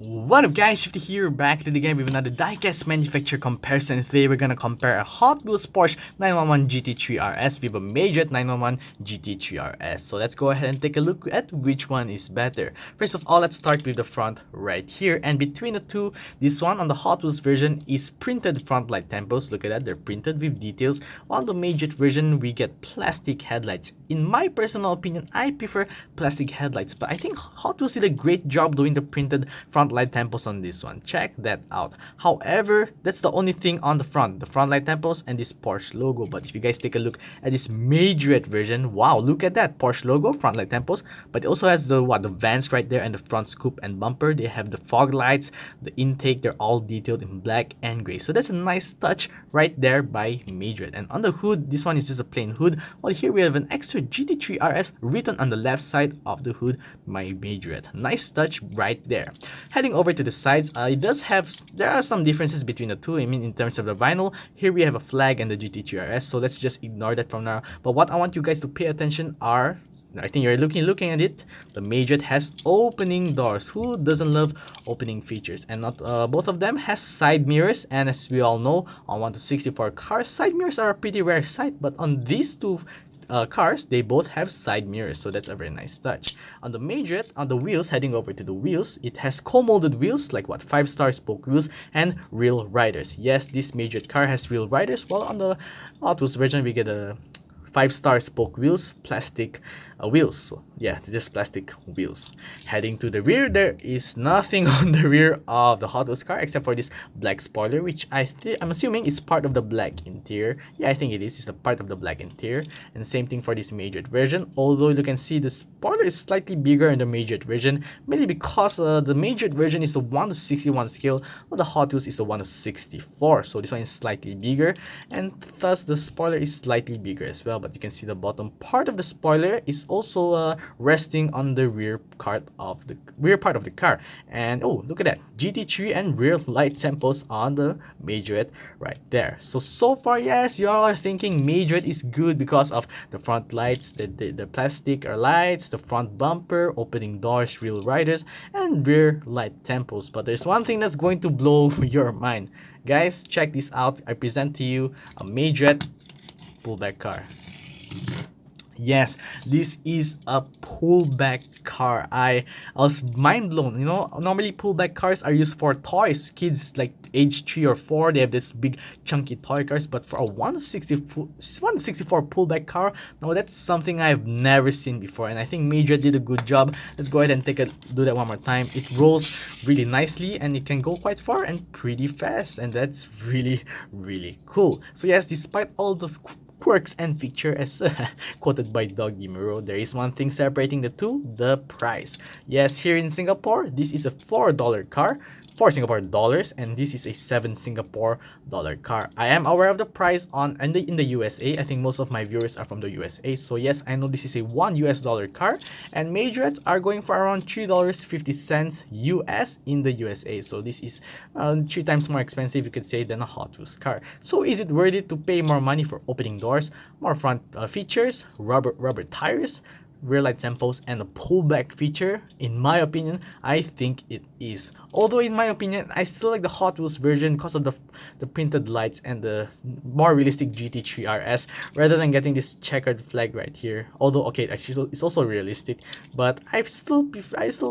What up guys, Shifty here, back to the game with another diecast manufacturer comparison. Today we're gonna compare a Hot Wheels Porsche 911 GT3 RS with a Majorette 911 GT3 RS. So let's go ahead and take a look at which one is better. First of all, let's start with the front right here. And between the two, this one on the Hot Wheels version is printed front light tempos. Look at that, they're printed with details. On the Majorette version, we get plastic headlights. In my personal opinion, I prefer plastic headlights, but I think Hot Wheels did a great job doing the printed front light tempos on this one. Check that out. However, that's the only thing on the front light tempos and this Porsche logo. But if you guys take a look at this Majorette version, wow, look at that Porsche logo, front light tempos, but it also has the vents right there and the front scoop and bumper. They have the fog lights, the intake, they're all detailed in black and gray. So that's a nice touch right there by Majorette. And on the hood, this one is just a plain hood, while here we have an extra GT3 RS written on the left side of the hood by Majorette. Nice touch right there. Heading over to the sides, there are some differences between the two. I mean, in terms of the vinyl, here we have a flag and the GT3 RS, so let's just ignore that from now. But what I want you guys to pay attention are, I think you're looking at it, the Majorette has opening doors. Who doesn't love opening features? And not both of them has side mirrors, and as we all know, on 1/64 cars, side mirrors are a pretty rare sight, but on these two cars, they both have side mirrors, so that's a very nice touch. On the Majorette, on the wheels, heading over to the wheels, it has co-molded wheels, like 5-star spoke wheels and real riders. Yes, this Majorette car has real riders, while on the Hot Wheels version, we get a 5-star spoke wheels, plastic wheels. So yeah, just plastic wheels. Heading to the rear, there is nothing on the rear of the Hot Wheels car except for this black spoiler, which I'm assuming is part of the black interior. Yeah, I think it is. It's a part of the black interior. And the same thing for this Majorette version. Although you can see the spoiler is slightly bigger in the Majorette version, mainly because the Majorette version is a 1/61 scale, while the Hot Wheels is a 1/64. So this one is slightly bigger, and thus the spoiler is slightly bigger as well. But you can see the bottom part of the spoiler is also resting on the rear part of the car. And oh, look at that, GT3 and rear light tempos on the Majorette right there. So far, yes, you all are thinking Majorette is good because of the front lights, the plastic lights, the front bumper, opening doors, real riders, and rear light tempos. But there's one thing that's going to blow your mind, guys. Check this out. I present to you a Majorette pullback car. Yes, this is a pullback car. I was mind blown. You know, normally pullback cars are used for toys. Kids like age 3 or 4, they have this big chunky toy cars. But for a 1/64 pullback car, no, that's something I've never seen before. And I think Majorette did a good job. Let's go ahead and do that one more time. It rolls really nicely and it can go quite far and pretty fast. And that's really, really cool. So yes, despite all the quirks and feature as quoted by Doug DeMuro, there is one thing separating the two: the price. Yes, here in Singapore, this is a $4 car, 4 Singapore dollars, and this is a 7 Singapore dollar car. I am aware of the price in the USA. I think most of my viewers are from the USA, so yes, I know this is a $1 car, and Majorettes are going for around $3.50 US in the USA. So this is 3 times more expensive, you could say, than a Hot Wheels car. So is it worth it to pay more money for opening doors, more front features, rubber tires, rear light tempos, and a pullback feature? In my opinion, I think it is. Although in my opinion, I still like the Hot Wheels version because of the printed lights and the more realistic GT3 RS rather than getting this checkered flag right here. Although okay, actually it's also realistic, but I still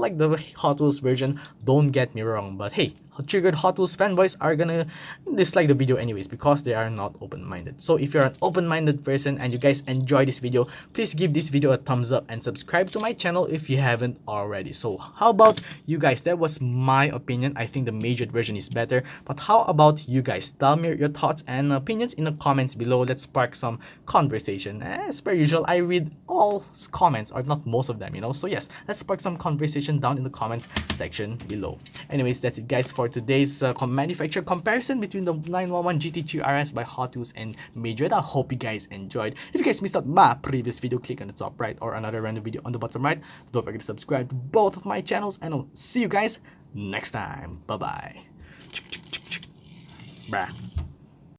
like the Hot Wheels version, don't get me wrong. But hey, triggered Hot Wheels fanboys are gonna dislike the video anyways because they are not open-minded. So if you're an open-minded person and you guys enjoy this video, please give this video a thumbs up and subscribe to my channel if you haven't already. So how about you guys? That was my opinion. I think the Majorette version is better, but how about you guys? Tell me your thoughts and opinions in the comments below. Let's spark some conversation. As per usual, I read all comments, or not most of them, you know. So yes, let's spark some conversation down in the comments section below. Anyways, that's it guys for today's manufacturer comparison between the 911 GT3 RS by Hot Wheels and Majorette. I hope you guys enjoyed. If you guys missed out my previous video, click on the top right or another random video on the bottom right. Don't forget to subscribe to both of my channels, and I'll see you guys next time. Bye bye. Bruh.